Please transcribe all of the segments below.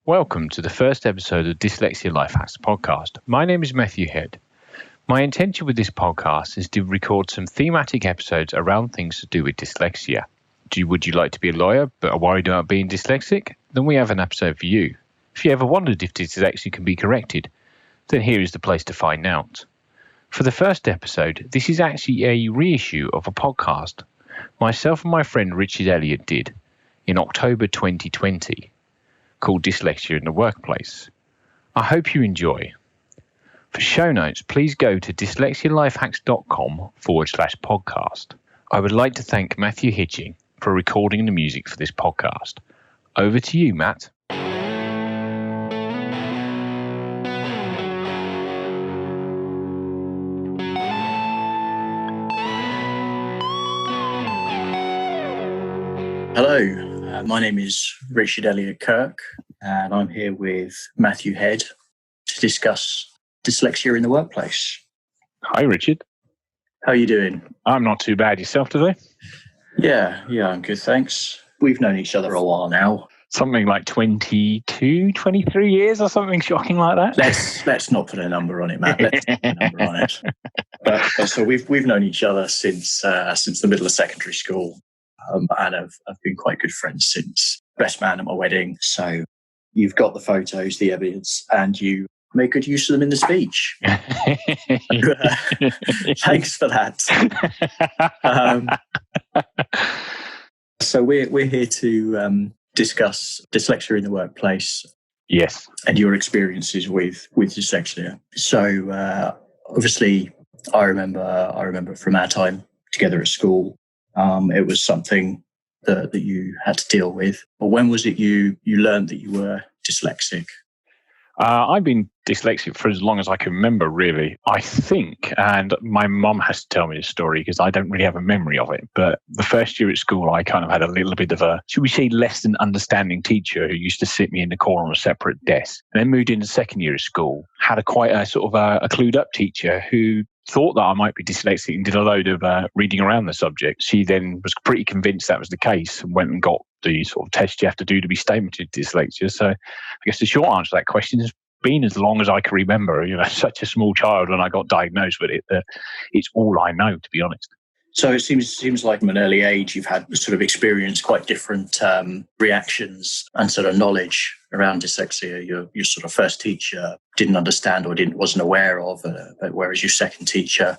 Welcome to the first episode of Dyslexia Life Hacks podcast. My name is Matthew Head. My intention with this podcast is to record some thematic episodes around things to do with dyslexia. Would you like to be a lawyer but are worried about being dyslexic? Then we have an episode for you. If you ever wondered if dyslexia can be corrected, then here is the place to find out. For the first episode, this is actually a reissue of a podcast myself and my friend Richard Elliott did in October 2020 called Dyslexia in the Workplace. I hope you enjoy. For show notes, please go to dyslexialifehacks.com/podcast. I would like to thank Matthew Hitching for recording the music for this podcast. Over to you, Matt. Hello, my name is Richard Elliott Kirk, and I'm here with Matthew Head to discuss dyslexia in the workplace. Hi, Richard. How are you doing? I'm not too bad. Yourself today? Yeah, I'm good, thanks. We've known each other a while now. Something like 22, 23 years or something shocking like that? Let's not put a number on it, Matt. Let's not put a number on it. But so we've known each other since the middle of secondary school. And I've been quite good friends since. Best man at my wedding. So you've got the photos, the evidence, and you make good use of them in the speech. Thanks for that. So we're here to discuss dyslexia in the workplace. Yes. And your experiences with dyslexia. So obviously, I remember from our time together at school. It was something that you had to deal with. But when was it you learned that you were dyslexic? I've been dyslexic for as long as I can remember, really, I think. And my mum has to tell me the story because I don't really have a memory of it. But the first year at school, I kind of had a little bit of a, should we say, less than understanding teacher who used to sit me in the corner on a separate desk. And then moved into second year of school, had quite a sort of a clued up teacher who thought that I might be dyslexic and did a load of reading around the subject. She then was pretty convinced that was the case and went and got the sort of test you have to do to be stalemated dyslexia. So I guess the short answer to that question has been as long as I can remember. Such a small child when I got diagnosed with it that it's all I know, to be honest. So it seems like from an early age you've had sort of experienced quite different reactions and sort of knowledge around dyslexia. Your sort of first teacher didn't understand or wasn't aware of, whereas your second teacher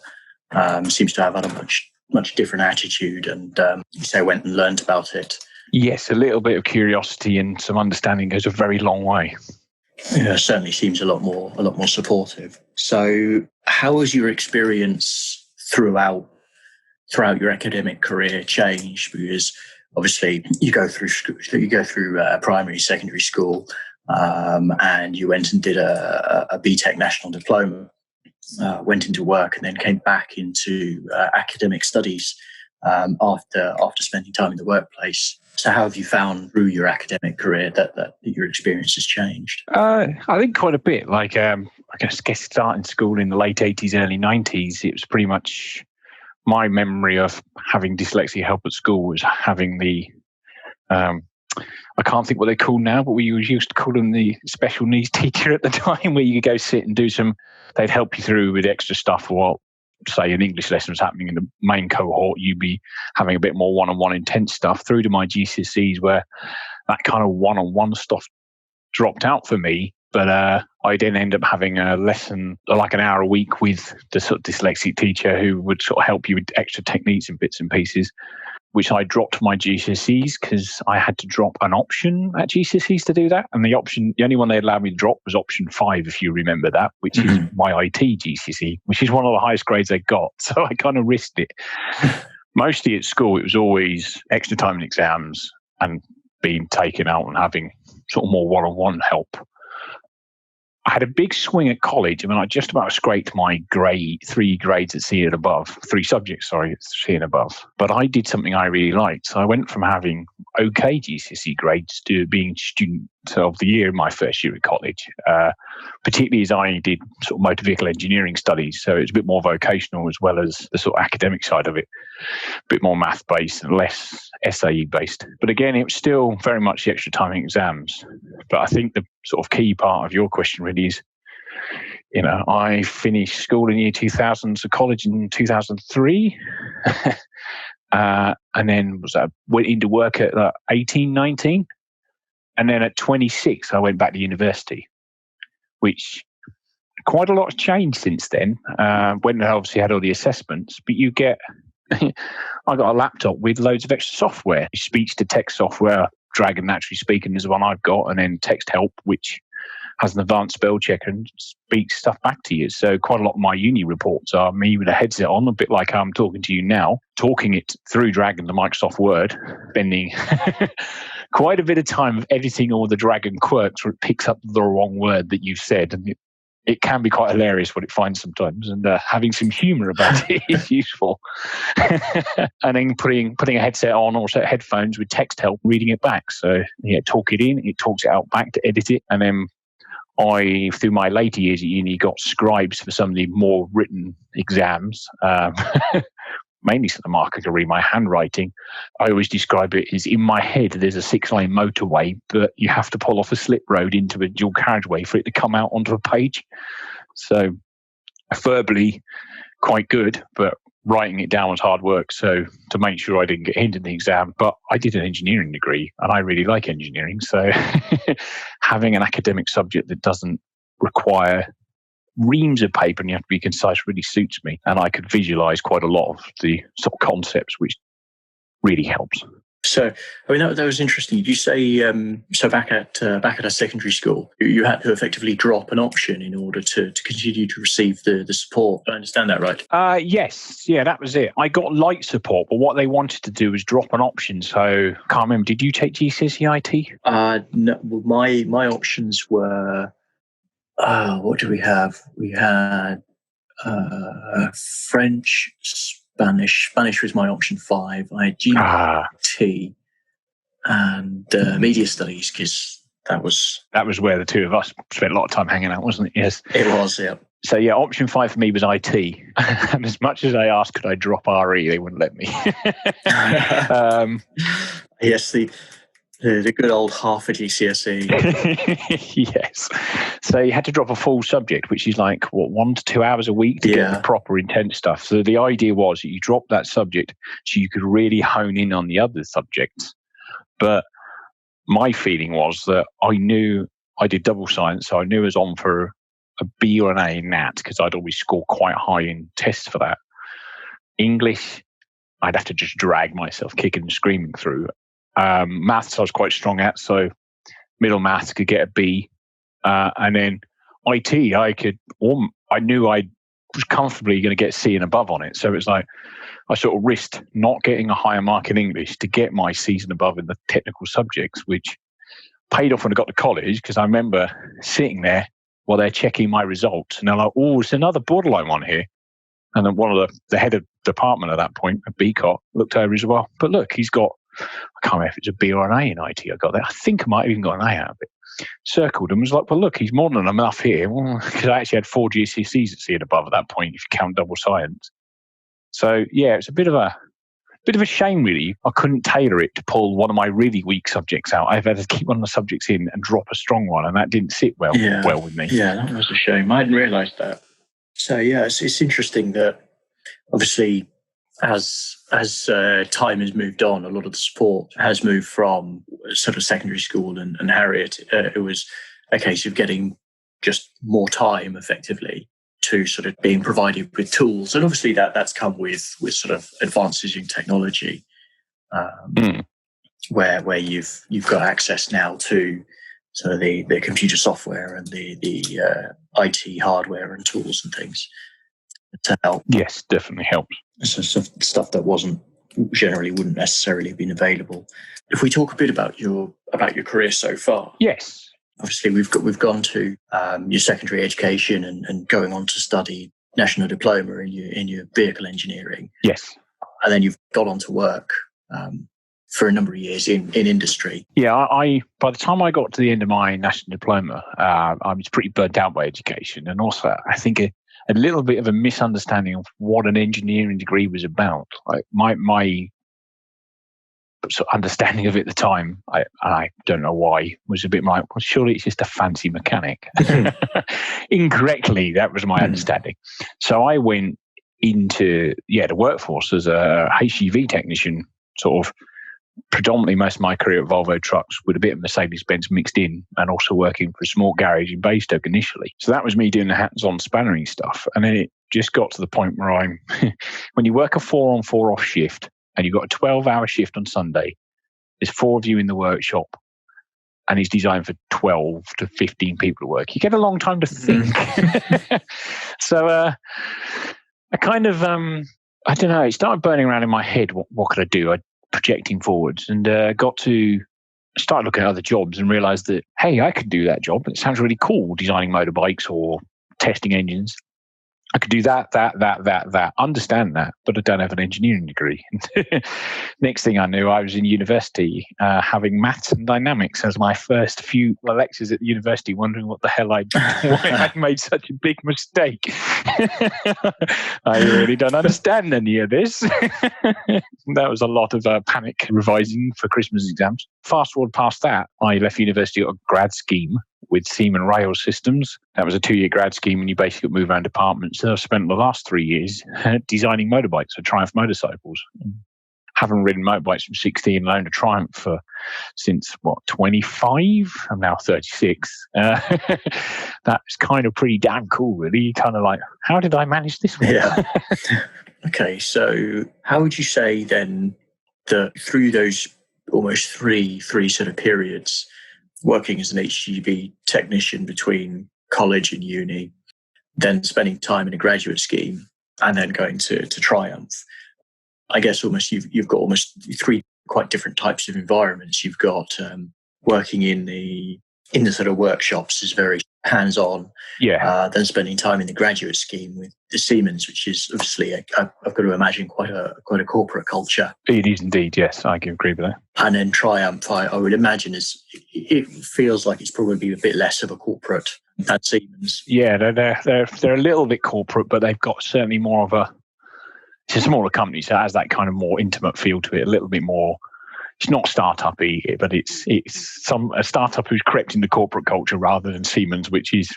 seems to have had a much different attitude and you say went and learned about it. Yes, a little bit of curiosity and some understanding goes a very long way. Yeah, certainly seems a lot more supportive. So how has your experience throughout your academic career changed? Because obviously you go through primary, secondary school, and you went and did a BTEC national diploma, went into work, and then came back into academic studies after spending time in the workplace. So how have you found through your academic career that your experience has changed? I think quite a bit. Like I guess starting school in the late 80s, early 90s, it was pretty much my memory of having dyslexia help at school was having the, I can't think what they're called now, but we used to call them the special needs teacher at the time, where you could go sit and do they'd help you through with extra stuff while, say, an English lesson was happening in the main cohort, you'd be having a bit more one-on-one intense stuff through to my GCSEs where that kind of one-on-one stuff dropped out for me. But I then end up having a lesson, like an hour a week with the sort of dyslexic teacher who would sort of help you with extra techniques and bits and pieces, which I dropped my GCSEs because I had to drop an option at GCSEs to do that. And the only one they allowed me to drop was option 5, if you remember that, which is my IT GCSE, which is one of the highest grades I got. So I kind of risked it. Mostly at school, it was always extra time in exams and being taken out and having sort of more one-on-one help. I had a big swing at college. I mean, I just about scraped my 3 grades at C and above, 3 subjects, sorry, at C and above. But I did something I really liked. So I went from having okay GCSE grades to being student of the year in my first year at college, particularly as I did sort of motor vehicle engineering studies. So it's a bit more vocational as well as the sort of academic side of it, a bit more math-based and less SAE-based. But again, it was still very much the extra time in exams. But I think the sort of key part of your question really is, I finished school in the year 2000, so college in 2003. And then went into work at 18, 19. And then at 26, I went back to university, which quite a lot has changed since then. When I obviously had all the assessments, but you get, I got a laptop with loads of extra software, speech to text software. Dragon Naturally Speaking is the one I've got, and then Text Help, which has an advanced spell checker and speaks stuff back to you. So quite a lot of my uni reports are me with a headset on, a bit like I'm talking to you now, talking it through Dragon to Microsoft Word, spending quite a bit of time editing all the Dragon quirks where it picks up the wrong word that you've said. And it can be quite hilarious what it finds sometimes. And having some humour about it is useful. And then putting a headset on or set headphones with Text Help, reading it back. So talk it in, it talks it out back to edit it. And then I, through my later years at uni, got scribes for some of the more written exams, mainly so the marker could read my handwriting. I always describe it as, in my head, there's a 6-lane motorway, but you have to pull off a slip road into a dual carriageway for it to come out onto a page. So verbally quite good, but writing it down was hard work. So to make sure I didn't get hindered in the exam, but I did an engineering degree and I really like engineering. So having an academic subject that doesn't require reams of paper and you have to be concise really suits me. And I could visualize quite a lot of the sort of concepts, which really helps. So, I mean, that was interesting. Did you say, so back at a secondary school, you had to effectively drop an option in order to continue to receive the support? I understand that, right? Yes. Yeah, that was it. I got light support, but what they wanted to do was drop an option. So, can't remember, did you take GCSE IT? No, well, my options were, what do we have? We had French, Spanish was my option 5. I had GT and media studies, because that was where the two of us spent a lot of time hanging out, wasn't it? Yes, it was. Yeah. So yeah, option 5 for me was IT, and as much as I asked, could I drop RE, they wouldn't let me. Yes, the good old half a GCSE. Yes. So you had to drop a full subject, which is like, 1 to 2 hours a week to get the proper intense stuff. So the idea was that you drop that subject so you could really hone in on the other subjects. But my feeling was that I knew I did double science, so I knew I was on for a B or an A in that, because I'd always score quite high in tests for that. English, I'd have to just drag myself kicking and screaming through. Maths I was quite strong at, so middle maths could get a B, and then IT I knew I was comfortably going to get C and above on it. So it's like I sort of risked not getting a higher mark in English to get my C's and above in the technical subjects, which paid off when I got to college, because I remember sitting there while they're checking my results, and they're like, "Oh, it's another borderline one here." And then one of the head of department at that point, a BCOT, looked over as well. But look, he's got, I can't remember if it's a B or an A in IT I got there. I think I might have even got an A out of it. Circled and was like, well, look, he's more than enough here. Because I actually had 4 GCSEs at C and above at that point, if you count double science. So, yeah, it's a bit of a shame, really. I couldn't tailor it to pull one of my really weak subjects out. I've had to keep one of the subjects in and drop a strong one, and that didn't sit well with me. Yeah, that was a shame. I hadn't realised that. So, yeah, it's interesting that obviously as time has moved on, a lot of the support has moved from sort of secondary school and Harriet. It was a case of getting just more time, effectively, to sort of being provided with tools. And obviously that's come with sort of advances in technology, where you've got access now to sort of the computer software and the IT hardware and tools and things to help. Yes, definitely helps. So stuff that wouldn't necessarily have been available. If we talk a bit about your career so far, yes, obviously we've gone to your secondary education and going on to study national diploma in your vehicle engineering. Yes, and then you've got on to work for a number of years in industry. Yeah, I by the time I got to the end of my national diploma, I was pretty burnt out by education, and also I think a little bit of a misunderstanding of what an engineering degree was about. Like my sort of understanding of it at the time, I don't know why, was a bit like, well, surely it's just a fancy mechanic. Incorrectly, that was my understanding. So I went into the workforce as a HGV technician, sort of predominantly most of my career at Volvo Trucks with a bit of Mercedes-Benz mixed in, and also working for a small garage in Basingstoke initially. So that was me doing the hands-on spannering stuff. And then it just got to the point where when you work a 4-on 4-off shift and you've got a 12-hour shift on Sunday, there's 4 of you in the workshop and it's designed for 12 to 15 people to work. You get a long time to think. So I kind of, I don't know, it started burning around in my head. What could I do? Projecting forwards, and got to start looking at other jobs and realized that, hey, I could do that job. It sounds really cool, designing motorbikes or testing engines. I could do that, understand that, but I don't have an engineering degree. Next thing I knew, I was in university having maths and dynamics as my first few lectures at the university, wondering what the hell why I'd made such a big mistake. I really don't understand any of this. That was a lot of panic revising for Christmas exams. Fast forward past that, I left university on a grad scheme with Siemens Rail Systems. That was a 2-year grad scheme, and you basically move around departments. So I've spent the last 3 years designing motorbikes for Triumph motorcycles. Haven't ridden motorbikes from 16 and owned a Triumph since 25? I'm now 36. That's kind of pretty damn cool, really. Kind of like, how did I manage this one? Yeah. Okay, so how would you say then that through those almost three sort of periods, working as an HGV technician between college and uni, then spending time in a graduate scheme, and then going to Triumph, I guess almost you've got almost 3 quite different types of environments. You've got working in the sort of workshops is very hands-on. Yeah. Then spending time in the graduate scheme with the Siemens, which is obviously I've got to imagine quite a corporate culture. It is indeed, yes, I can agree with that. And then Triumph, I would imagine it feels like it's probably a bit less of a corporate than Siemens. Yeah, they're a little bit corporate, but they've got certainly more of it's a smaller company, so it has that kind of more intimate feel to it, a little bit more. It's not startup-y, but it's a startup who's crept into corporate culture rather than Siemens, which is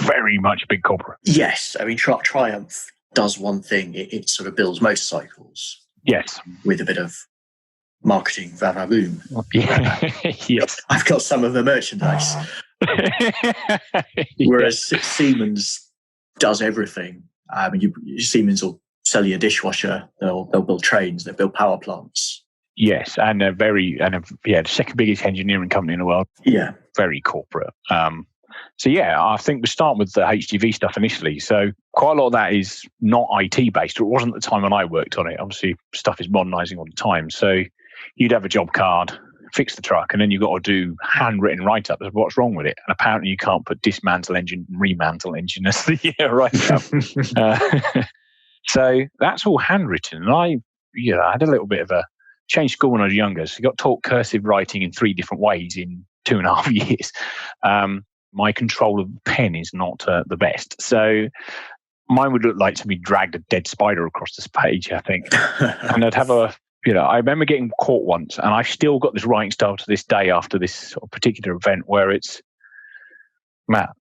very much big corporate. Yes, I mean Triumph does one thing; it sort of builds motorcycles. Yes, with a bit of marketing vavaboom. Yeah. Yes, I've got some of the merchandise. Whereas Siemens does everything. I mean, Siemens will sell you a dishwasher. They'll build trains. They build power plants. Yes, and the second biggest engineering company in the world. Yeah, very corporate. So yeah, I think we start with the HGV stuff initially. So quite a lot of that is not IT based. It wasn't at the time when I worked on it. Obviously, stuff is modernising all the time. So you'd have a job card, fix the truck, and then you've got to do handwritten write-ups of what's wrong with it. And apparently, you can't put dismantle engine, remantle engine as the write-up. So that's all handwritten. And I had a little bit of a changed school when I was younger. So I got taught cursive writing in 3 different ways in 2.5 years. My control of the pen is not the best. So mine would look like somebody dragged a dead spider across this page, I think. And I'd have I remember getting caught once, and I've still got this writing style to this day after this sort of particular event where it's, Matt,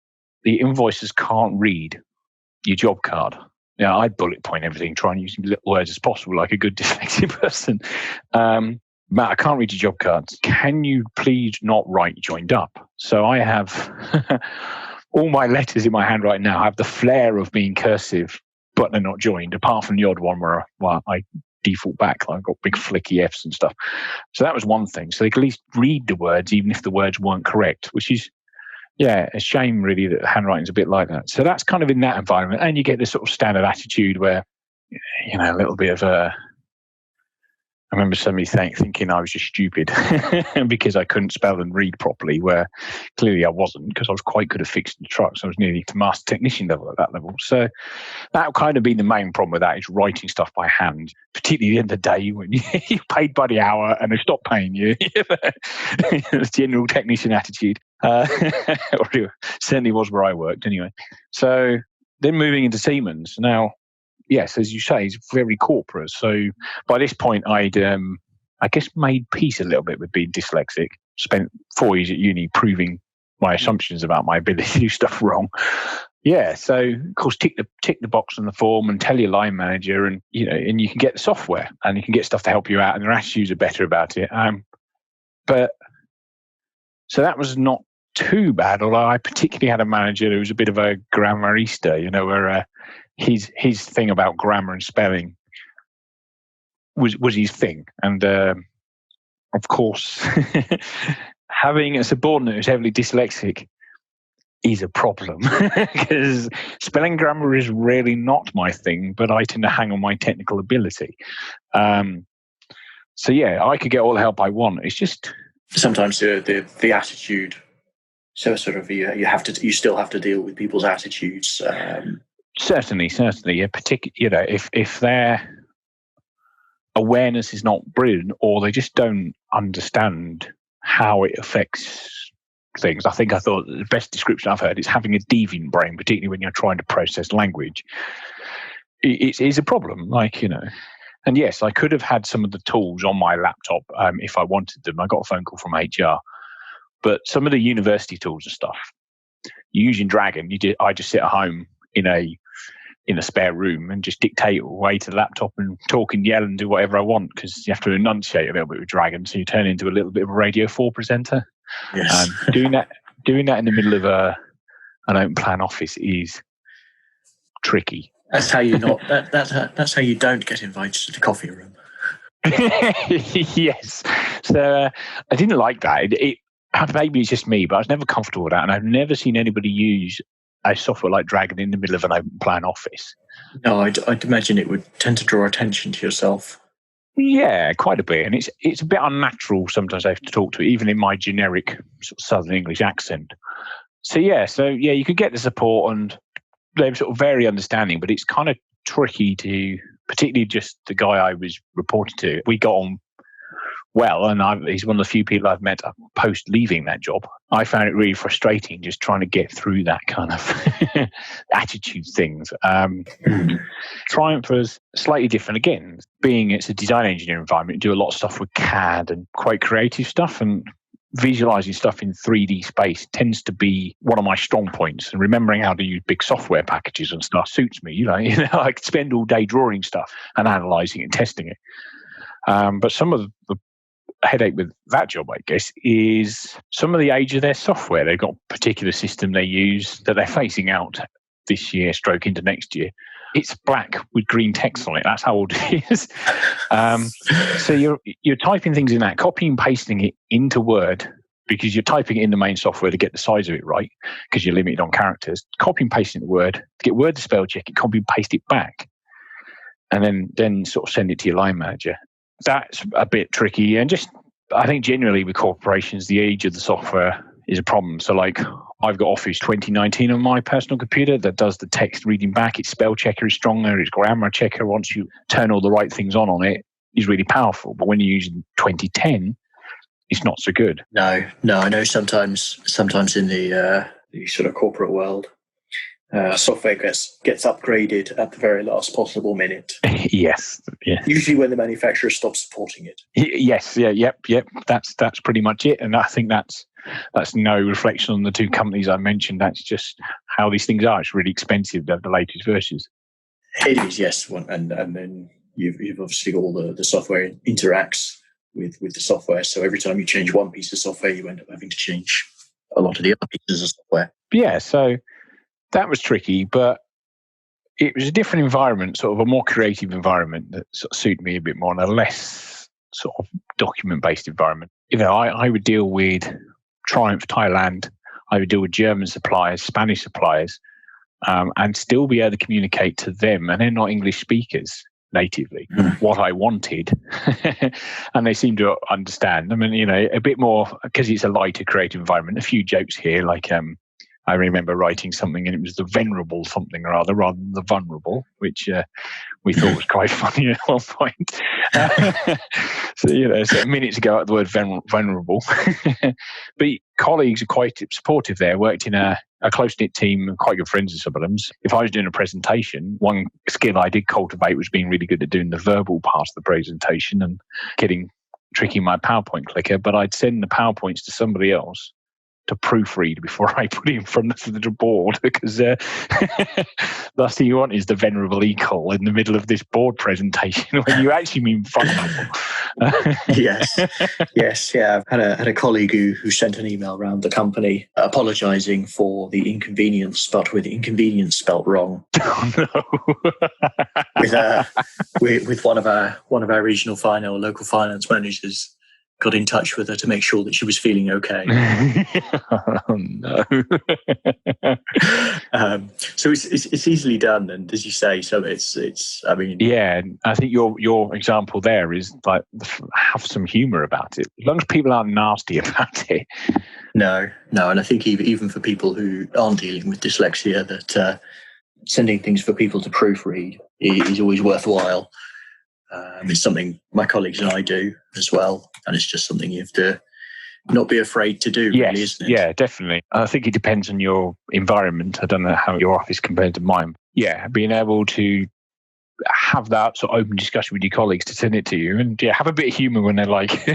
the invoices can't read your job card. Yeah, I bullet point everything, try and use as little words as possible, like a good dyslexic person. Matt, I can't read your job cards. Can you please not write joined up? So I have all my letters in my handwriting now have the flair of being cursive, but they're not joined, apart from the odd one where I default back. I've got big flicky Fs and stuff. So that was one thing. So they could at least read the words, even if the words weren't correct, which is, a shame really that handwriting's a bit like that. So that's kind of in that environment. And you get this sort of standard attitude where, a little bit of remember somebody thinking I was just stupid because I couldn't spell and read properly, where clearly I wasn't, because I was quite good at fixing trucks. I was nearly to master technician level at that level. So that would kind of be the main problem with that, is writing stuff by hand, particularly at the end of the day when you're paid by the hour and they stop paying you. It's general technician attitude. Or it certainly was where I worked anyway. So then moving into Siemens. Now, yes, as you say, it's very corporate. So by this point, I'd, I guess, made peace a little bit with being dyslexic. Spent 4 years at uni proving my assumptions about my ability to do stuff wrong. Yeah, so of course, tick the box on the form and tell your line manager, and and you can get the software and you can get stuff to help you out, and their attitudes are better about it. But so that was not too bad. Although I particularly had a manager who was a bit of a grammarista, where his thing about grammar and spelling was his thing, and of course, having a subordinate who's heavily dyslexic is a problem, because spelling grammar is really not my thing, but I tend to hang on my technical ability. So yeah, I could get all the help I want. It's just sometimes the attitude. So sort of you still have to deal with people's attitudes. Certainly, yeah. Particularly, if their awareness is not brilliant, or they just don't understand how it affects things. I thought the best description I've heard is having a deviant brain, particularly when you're trying to process language. It's a problem, And yes, I could have had some of the tools on my laptop if I wanted them. I got a phone call from HR, but some of the university tools and stuff, you're using Dragon. I just sit at home in a spare room and just dictate away to the laptop and talk and yell and do whatever I want, because you have to enunciate a little bit with Dragon, so you turn into a little bit of a Radio 4 presenter. Yes. Doing that in the middle of an open plan office is tricky. That's how you not. That's how you don't get invited to the coffee room. Yes. So I didn't like that. Maybe it's just me, but I was never comfortable with that, and I've never seen anybody use a software like Dragon in the middle of an open plan office. No, I'd imagine it would tend to draw attention to yourself. Yeah, quite a bit, and it's a bit unnatural sometimes. I have to talk to it, even in my generic sort of Southern English accent. So you could get the support, and they're sort of very understanding, but it's kind of tricky to, particularly just the guy I was reporting to. We got on well, and he's one of the few people I've met post leaving that job. I found it really frustrating just trying to get through that kind of attitude things. Triumph was slightly different. Again, being it's a design engineering environment, you do a lot of stuff with CAD and quite creative stuff, and visualizing stuff in 3D space tends to be one of my strong points. And remembering how to use big software packages and stuff suits me. I could spend all day drawing stuff and analyzing it and testing it. But some of the headache with that job, I guess, is some of the age of their software. They've got a particular system they use that they're phasing out this year, stroke into next year. It's black with green text on it. That's how old it is. So you're typing things in that, copying and pasting it into Word, because you're typing it in the main software to get the size of it right, because you're limited on characters. Copy and paste it into Word, get Word to spell check it, copy and paste it back, and then sort of send it to your line manager. That's a bit tricky, and just I think generally with corporations, the age of the software is a problem. So like I've got Office 2019 on my personal computer that does the text reading back. Its spell checker is stronger. Its grammar checker, once you turn all the right things on it, is really powerful. But when you're using 2010, it's not so good. No. I know sometimes in the sort of corporate world, software gets upgraded at the very last possible minute. Yes. Yeah. Usually when the manufacturer stops supporting it. Yes. Yeah. Yep. That's pretty much it. And I think that's no reflection on the two companies I mentioned. That's just how these things are. It's really expensive to have the latest versions. It is, yes. And then you've obviously got all the software interacts with the software. So every time you change one piece of software, you end up having to change a lot of the other pieces of software. Yeah. So that was tricky, but it was a different environment, sort of a more creative environment that sort of suited me a bit more, and a less sort of document-based environment. I would deal with Triumph Thailand, I would deal with German suppliers, Spanish suppliers, and still be able to communicate to them, and they're not English speakers. natively what I wanted. And they seem to understand. I mean, a bit more, because it's a lighter creative environment, a few jokes here, like I remember writing something and it was the venerable something or other rather than the vulnerable, which we thought was quite funny at one point. So minutes ago at the word vulnerable. But colleagues are quite supportive there. Worked in a close-knit team and quite good friends with some of them. If I was doing a presentation, one skill I did cultivate was being really good at doing the verbal part of the presentation and tricking my PowerPoint clicker. But I'd send the PowerPoints to somebody else to proofread before I put it in front of the board, because the last thing you want is the venerable equal in the middle of this board presentation when you actually mean vulnerable. Yes, yeah. I've had a colleague who sent an email around the company apologising for the inconvenience, but with inconvenience spelt wrong. Oh, no. with one of our regional local finance managers. Got in touch with her to make sure that she was feeling okay. Oh, no. So it's easily done, and as you say, so it's. I mean, yeah. I think your example there is like have some humour about it, as long as people aren't nasty about it. No, and I think even for people who aren't dealing with dyslexia, that sending things for people to proofread is always worthwhile. It's something my colleagues and I do as well, and it's just something you have to not be afraid to do, yes, really, isn't it? Yeah, definitely. I think it depends on your environment. I don't know how your office compared to mine. Yeah, being able to have that sort of open discussion with your colleagues to send it to you, and have a bit of humour when they're like,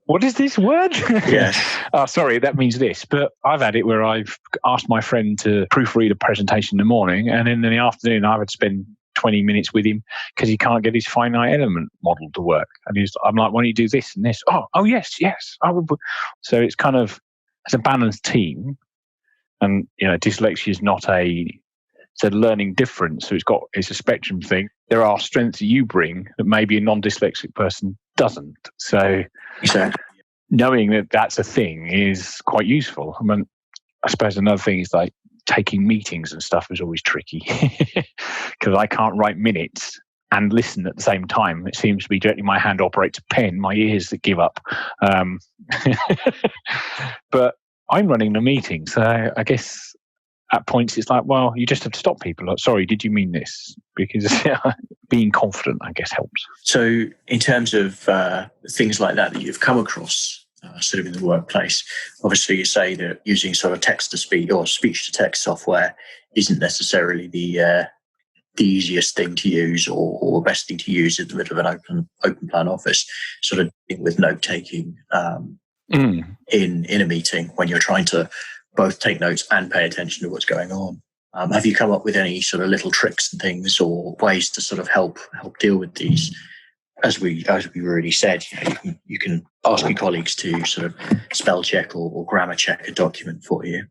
what is this word? Yes. Oh, sorry, that means this. But I've had it where I've asked my friend to proofread a presentation in the morning, and then in the afternoon I would spend 20 minutes with him because he can't get his finite element model to work. And I'm like, why don't you do this and this? Oh, yes. I would. So it's kind of, it's a balanced team. And, dyslexia is it's a learning difference. So it's a spectrum thing. There are strengths that you bring that maybe a non-dyslexic person doesn't. So exactly. Knowing that that's a thing is quite useful. I mean, I suppose another thing is like, taking meetings and stuff is always tricky because I can't write minutes and listen at the same time. It seems to be directly my hand operates a pen, my ears that give up. But I'm running the meeting, so I guess at points it's like, well, you just have to stop people. Like, sorry, did you mean this? Because being confident, I guess, helps. So in terms of things like that you've come across, sort of in the workplace, obviously you say that using sort of text to speech or speech to text software isn't necessarily the easiest thing to use or best thing to use in the middle of an open plan office, sort of with note taking in a meeting when you're trying to both take notes and pay attention to what's going on. Have you come up with any sort of little tricks and things or ways to sort of help deal with these? As we already said, you can ask your colleagues to sort of spell check or grammar check a document for you.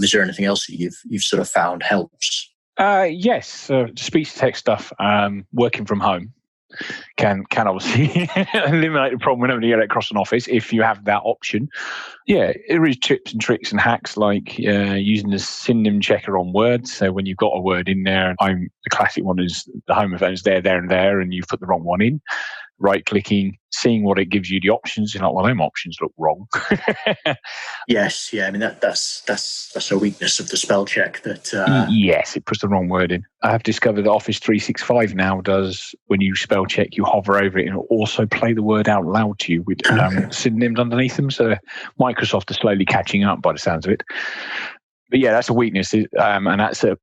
Is there anything else that you've sort of found helps? Yes, speech to text stuff. Working from home can obviously eliminate the problem whenever you get across an office if you have that option. Yeah, there is tips and tricks and hacks like using the synonym checker on Word. So when you've got a word in there, the classic one is the homophone's there, and you've put the wrong one in. Right-clicking, seeing what it gives you the options. You're like, well, them options look wrong. Yes, yeah. I mean that's a weakness of the spell check. That yes, it puts the wrong word in. I have discovered that Office 365 now does, when you spell check, you hover over it and it'll also play the word out loud to you with synonyms underneath them. So Microsoft is slowly catching up by the sounds of it. But yeah, that's a weakness, and that's a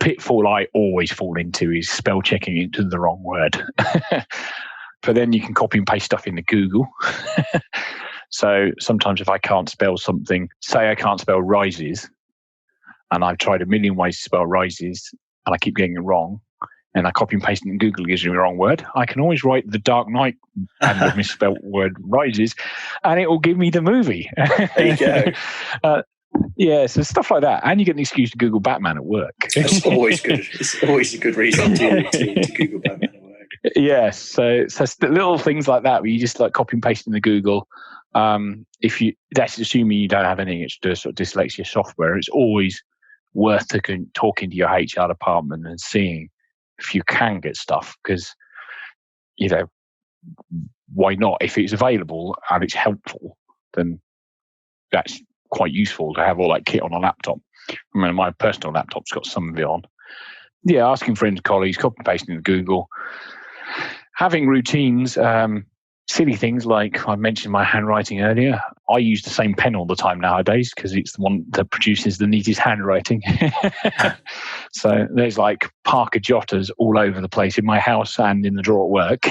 pitfall I always fall into is spell checking into the wrong word. But then you can copy and paste stuff into Google. So sometimes if I can't spell something, say I can't spell rises, and I've tried a million ways to spell rises, and I keep getting it wrong, and I copy and paste it in Google, it gives me the wrong word, I can always write the Dark Knight and the misspelled word rises, and it will give me the movie. There you go. Yeah, so stuff like that. And you get an excuse to Google Batman at work. It's always good. It's always a good reason to Google Batman at work. Yes, so little things like that where you just like copy and paste into Google. That's assuming you don't have any extra sort of dyslexia software. It's always worth talking to your HR department and seeing if you can get stuff, because, why not? If it's available and it's helpful, then that's quite useful to have all that kit on a laptop. I mean, my personal laptop's got some of it on. Yeah, asking friends, colleagues, copy and pasting to Google, having routines, silly things like I mentioned my handwriting earlier. I use the same pen all the time nowadays because it's the one that produces the neatest handwriting. So there's like Parker Jotters all over the place in my house and in the drawer at work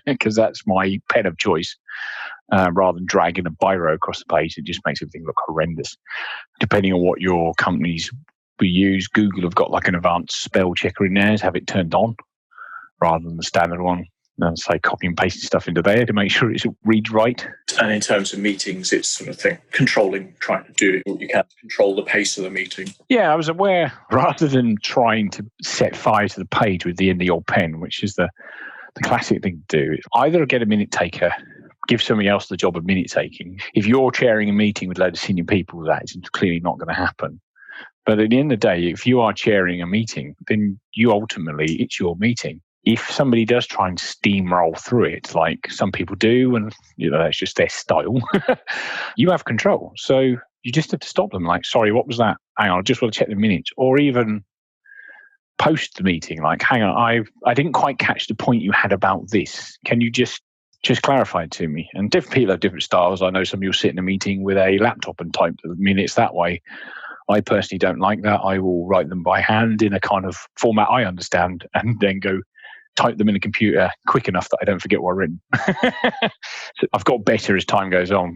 because that's my pen of choice. Rather than dragging a biro across the page, it just makes everything look horrendous. Depending on what your companies we use, Google have got like an advanced spell checker in theirs, have it turned on rather than the standard one. And say copy and pasting stuff into there to make sure it reads right. And in terms of meetings, it's sort of thing, trying to do what you can to control the pace of the meeting. Yeah, I was aware, rather than trying to set fire to the page with the end of your pen, which is the classic thing to do, either get a minute taker, give somebody else the job of minute taking. If you're chairing a meeting with a load of senior people, that is clearly not going to happen. But at the end of the day, if you are chairing a meeting, then it's your meeting. If somebody does try and steamroll through it, like some people do, and that's just their style, you have control. So you just have to stop them. Like, sorry, what was that? Hang on, I just want to check the minutes. Or even post the meeting, like, hang on, I didn't quite catch the point you had about this. Can you just clarify it to me? And different people have different styles. I know some people sit in a meeting with a laptop and type the minutes that way. I personally don't like that. I will write them by hand in a kind of format I understand and then go type them in a computer quick enough that I don't forget what I've written. So I've got better as time goes on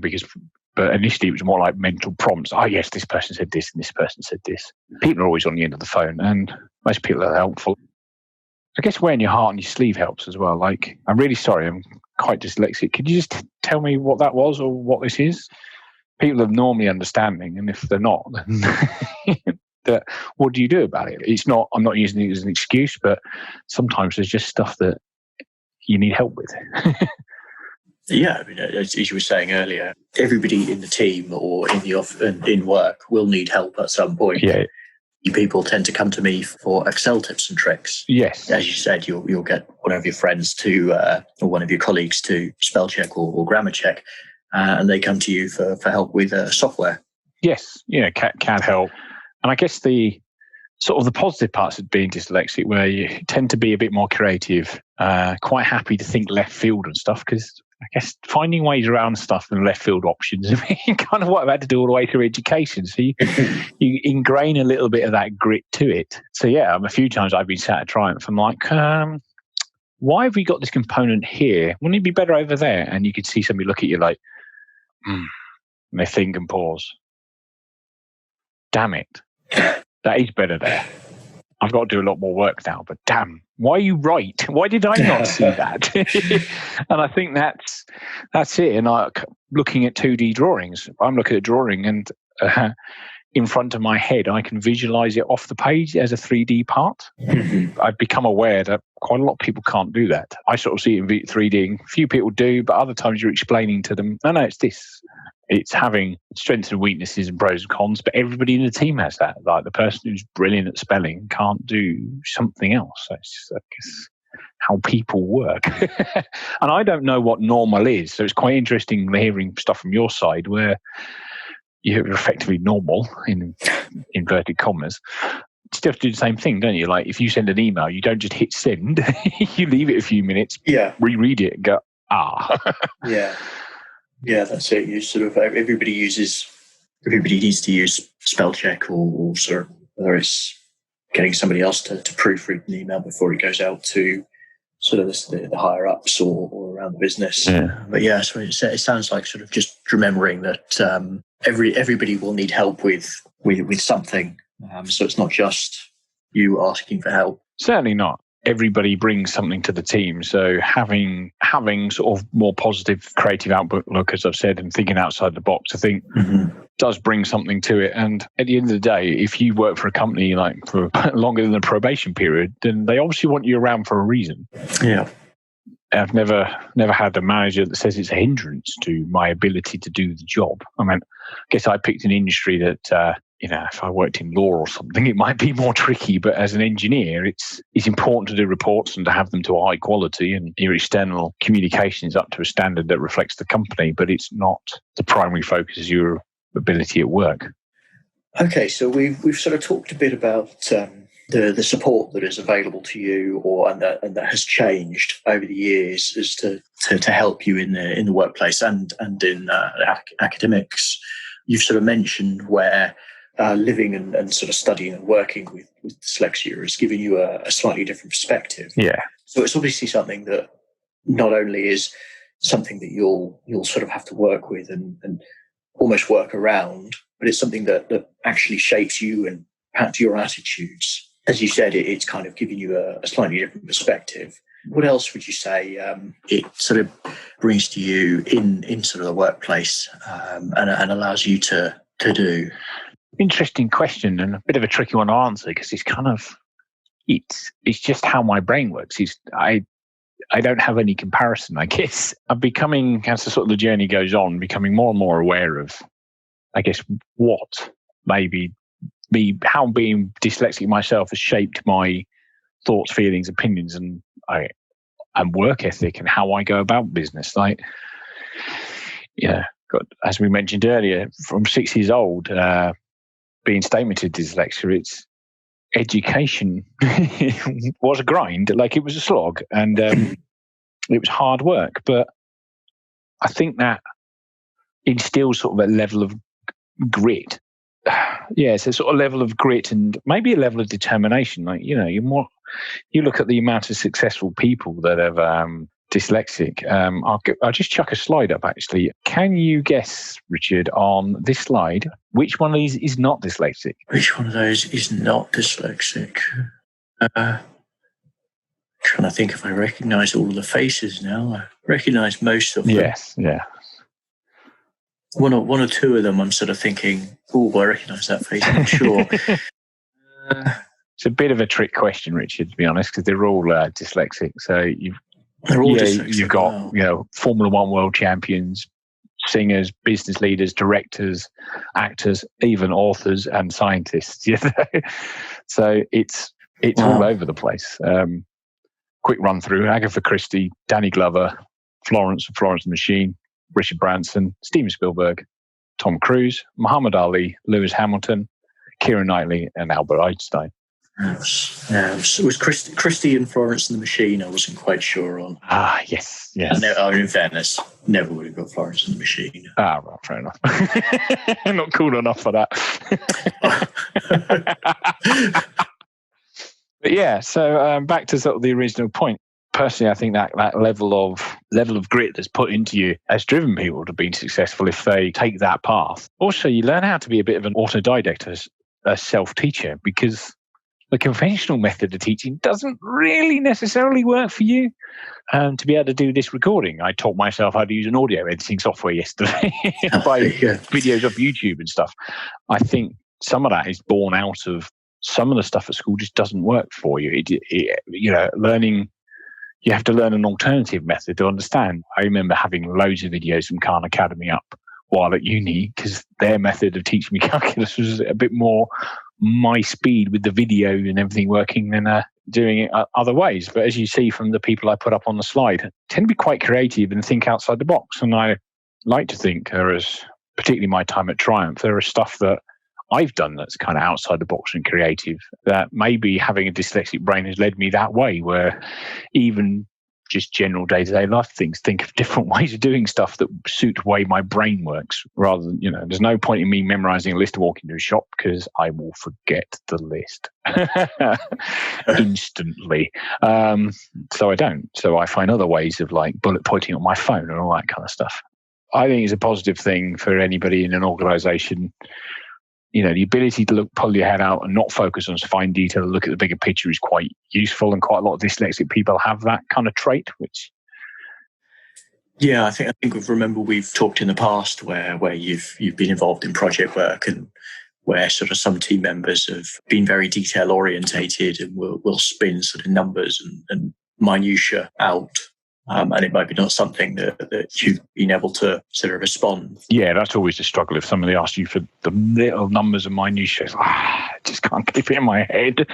but initially it was more like mental prompts. Oh yes, this person said this and this person said this. People are always on the end of the phone and most people are helpful. I guess wearing your heart on your sleeve helps as well. Like, I'm really sorry, I'm quite dyslexic. Could you just tell me what that was or what this is? People are normally understanding, and if they're not, then what do you do about it? I'm not using it as an excuse, but sometimes there's just stuff that you need help with. Yeah, I mean, as you were saying earlier, everybody in the team or in work will need help at some point. Yeah. You people tend to come to me for Excel tips and tricks. Yes. As you said, you'll get one of your friends or one of your colleagues to spell check or grammar check, and they come to you for help with software. Yes, can help. And I guess the sort of the positive parts of being dyslexic, where you tend to be a bit more creative, quite happy to think left field and stuff, because I guess finding ways around stuff and left field options is kind of what I've had to do all the way through education. So you ingrain a little bit of that grit to it. So yeah, a few times I've been sat at Triumph and like, why have we got this component here? Wouldn't it be better over there? And you could see somebody look at you like, and they think and pause. Damn it. That is better there. I've got to do a lot more work now, but damn, why are you right? Why did I not see that? And I think that's it. And looking at 2D drawings, I'm looking at a drawing and in front of my head, I can visualize it off the page as a 3D part. Mm-hmm. I've become aware that quite a lot of people can't do that. I sort of see it in 3D. Few people do, but other times you're explaining to them, no, it's this. It's having strengths and weaknesses and pros and cons, but everybody in the team has that. Like the person who's brilliant at spelling can't do something else. That's how people work. And I don't know what normal is. So it's quite interesting hearing stuff from your side where you're effectively normal, in inverted commas. You still have to do the same thing, don't you? Like if you send an email, you don't just hit send. You leave it a few minutes, reread it and go, Yeah. Yeah, that's it. You sort of everybody needs to use spell check or sort of whether it's getting somebody else to proofread an email before it goes out to sort of the higher ups or around the business. Yeah. But yeah, so it sounds like sort of just remembering that everybody will need help with something. So it's not just you asking for help. Certainly not. Everybody brings something to the team. So having sort of more positive creative outlook, as I've said, and thinking outside the box, I think does bring something to it. And at the end of the day, if you work for a company like for longer than the probation period, then they obviously want you around for a reason. Yeah. I've never had a manager that says it's a hindrance to my ability to do the job. I mean, I guess I picked an industry that if I worked in law or something, it might be more tricky. But as an engineer, it's important to do reports and to have them to a high quality, and your external communication is up to a standard that reflects the company, but it's not the primary focus is your ability at work. Okay, so we've sort of talked a bit about the support that is available to you, and that has changed over the years as to help you in the workplace and in academics. You've sort of mentioned where living and sort of studying and working with dyslexia has given you a slightly different perspective. Yeah. So it's obviously something that not only is something that you'll sort of have to work with and almost work around, but it's something that actually shapes you and perhaps your attitudes. As you said, it's kind of giving you a slightly different perspective. What else would you say it sort of brings to you in sort of the workplace and allows you to do? Interesting question, and a bit of a tricky one to answer, because it's kind of it's just how my brain works. I don't have any comparison, I guess. I'm becoming, as the sort of the journey goes on, becoming more and more aware of, I guess, what maybe how being dyslexic myself has shaped my thoughts, feelings, opinions, and work ethic, and how I go about business. As we mentioned earlier, from 6 years old, being stalemated dyslexia, it's education was a grind. It was a slog, and it was hard work. But I think that instills sort of a level of grit. Yeah, it's a sort of level of grit and maybe a level of determination. You look at the amount of successful people that have dyslexic. I'll just chuck a slide up, actually. Can you guess, Richard, on this slide, which one of these is not dyslexic? Which one of those is not dyslexic? Trying to think if I recognise all of the faces now. I recognise most of them. Yes, yeah. One or two of them I'm sort of thinking, oh, I recognise that face, I'm sure. It's a bit of a trick question, Richard, to be honest, because they're all dyslexic. So they're all dyslexic. You've got Formula One world champions, singers, business leaders, directors, actors, even authors and scientists. So it's all over the place. Quick run through: Agatha Christie, Danny Glover, Florence and the Machine, Richard Branson, Steven Spielberg, Tom Cruise, Muhammad Ali, Lewis Hamilton, Keira Knightley, and Albert Einstein. It was Christie and Florence and the Machine I wasn't quite sure on. Yes. In fairness, never would have got Florence and the Machine. Right, fair enough. Not cool enough for that. But yeah, so back to sort of the original point. Personally, I think that level of grit that's put into you has driven people to be successful if they take that path. Also, you learn how to be a bit of an autodidact, as a self-teacher, because the conventional method of teaching doesn't really necessarily work for you. To be able to do this recording, I taught myself how to use an audio editing software yesterday by videos off YouTube and stuff. I think some of that is born out of some of the stuff at school just doesn't work for you. Learning. You have to learn an alternative method to understand. I remember having loads of videos from Khan Academy up while at uni, because their method of teaching me calculus was a bit more my speed with the video and everything working than doing it other ways. But as you see from the people I put up on the slide, tend to be quite creative and think outside the box. And I like to think particularly my time at Triumph, there is stuff that I've done that's kind of outside the box and creative, that maybe having a dyslexic brain has led me that way, where even just general day-to-day life things, think of different ways of doing stuff that suit the way my brain works, rather than, there's no point in me memorizing a list to walk into a shop, because I will forget the list instantly. So I don't. So I find other ways of bullet pointing on my phone and all that kind of stuff. I think it's a positive thing for anybody in an organization. The ability to pull your head out and not focus on fine detail, look at the bigger picture is quite useful, and quite a lot of dyslexic people have that kind of trait. I think we've talked in the past where you've been involved in project work, and where sort of some team members have been very detail orientated and will spin sort of numbers and minutiae out And it might be not something that you've been able to sort of respond. Yeah, that's always the struggle. If somebody asks you for the little numbers and minutiae, I just can't keep it in my head.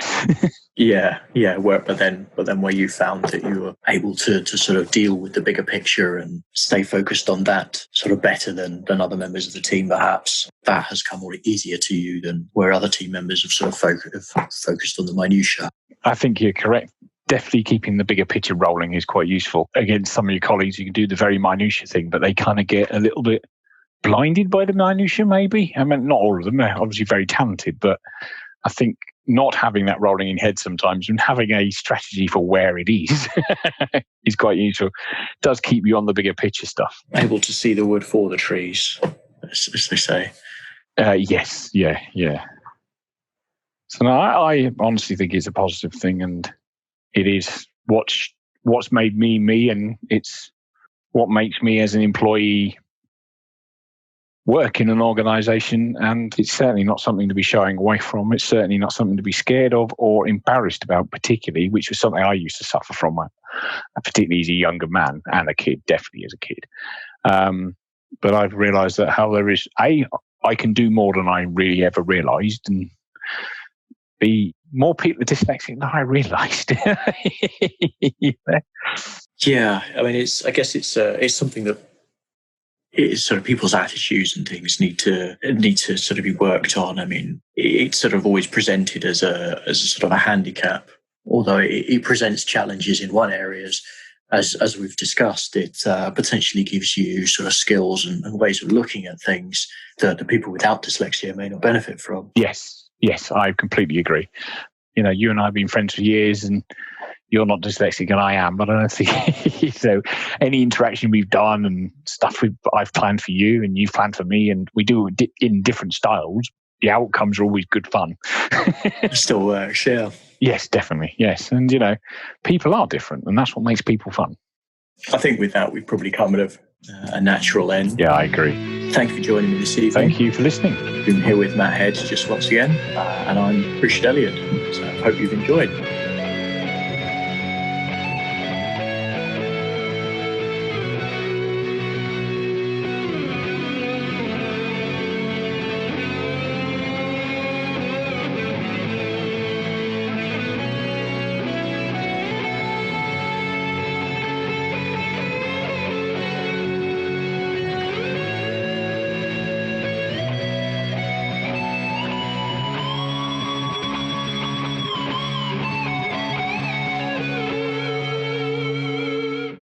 Yeah. But then where you found that you were able to sort of deal with the bigger picture and stay focused on that sort of better than other members of the team, perhaps that has come more easier to you than where other team members have sort of focused on the minutiae. I think you're correct. Definitely keeping the bigger picture rolling is quite useful. Against some of your colleagues, you can do the very minutiae thing, but they kind of get a little bit blinded by the minutiae, maybe. I mean, not all of them. They're obviously very talented, but I think not having that rolling in head sometimes and having a strategy for where it is is quite useful. It does keep you on the bigger picture stuff. Able to see the wood for the trees, as they say. Yes. Yeah. So no, I honestly think it's a positive thing, and it is what's made me, and it's what makes me as an employee work in an organisation. And it's certainly not something to be shying away from. It's certainly not something to be scared of or embarrassed about, particularly, which was something I used to suffer from, particularly as a younger man and a kid, definitely as a kid. But I've realised that how there is I can do more than I really ever realised, and be more people are dyslexic than I realised. Yeah, I mean, it's something that it's sort of people's attitudes and things need to sort of be worked on. I mean, it's sort of always presented as a sort of a handicap, although it presents challenges in one area. As we've discussed, it potentially gives you sort of skills and ways of looking at things that the people without dyslexia may not benefit from. Yes, I completely agree. You know, you and I have been friends for years, and you're not dyslexic and I am, but I don't think so. Any interaction we've done and stuff I've planned for you and you've planned for me, and we do it in different styles, the outcomes are always good fun. It still works, yeah. Yes, definitely, yes. And, you know, people are different, and that's what makes people fun. I think with that, we've probably come at a natural end. Yeah, I agree. Thank you for joining me this evening. Thank you for listening. Been here with Matt Head just once again, and I'm Richard Elliott. So I hope you've enjoyed.